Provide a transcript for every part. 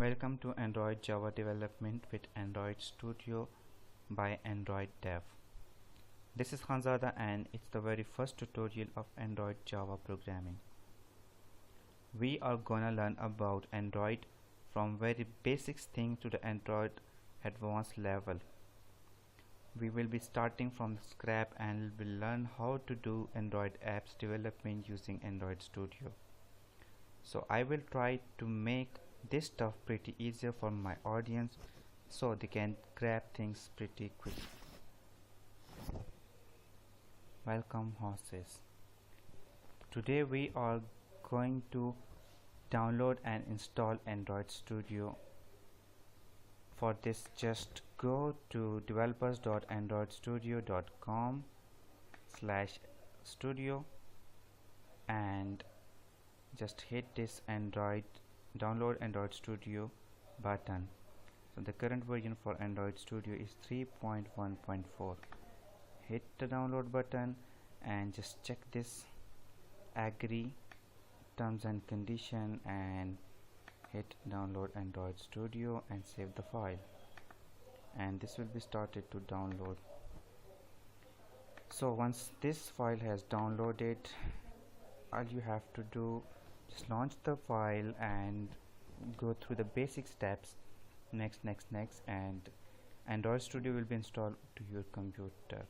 Welcome to Android Java development with Android Studio by Android Dev. This is Hanzada and it's the very first tutorial of Android Java programming. We are gonna learn about Android from very basics thing to the Android advanced level. We will be starting from scratch and will learn how to do Android apps development using Android Studio. So I will try to make this stuff pretty easier for my audience so they can grab things pretty quick. Welcome horses. Today we are going to download and install Android Studio. For this, just go to developers.androidstudio.com/studio and just hit this download Android Studio button. So the current version for Android Studio is 3.1.4. Hit the download button and just check this agree terms and condition and hit download Android Studio and save the file, and this will be started to download. So once this file has downloaded, all you have to do just launch the file and go through the basic steps, next, and Android Studio will be installed to your computer.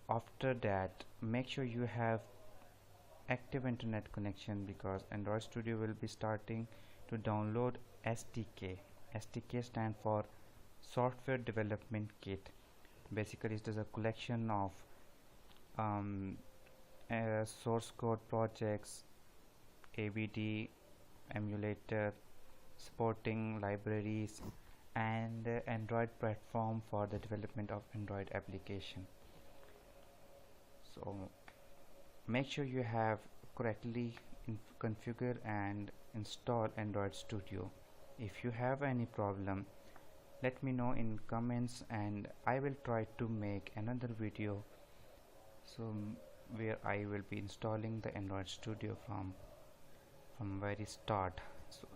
After that, make sure you have active internet connection because Android Studio will be starting to download SDK. SDK stands for Software Development Kit. Basically, it is a collection of source code projects, ABD, emulator, supporting libraries, and Android platform for the development of Android application. So make sure you have correctly configure and install Android Studio. If you have any problem, let me know in comments and I will try to make another video where I will be installing the Android Studio from very start. So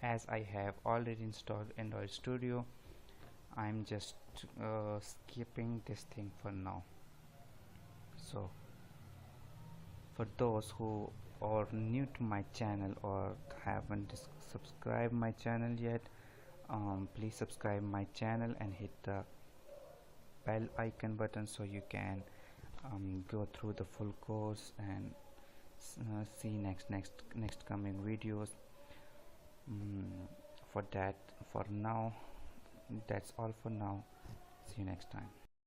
as I have already installed Android Studio, I'm just skipping this thing for now. So for those who are new to my channel or haven't subscribed my channel yet, please subscribe my channel and hit the bell icon button so you can go through the full course and see next coming videos. For now, that's all for now. See you next time.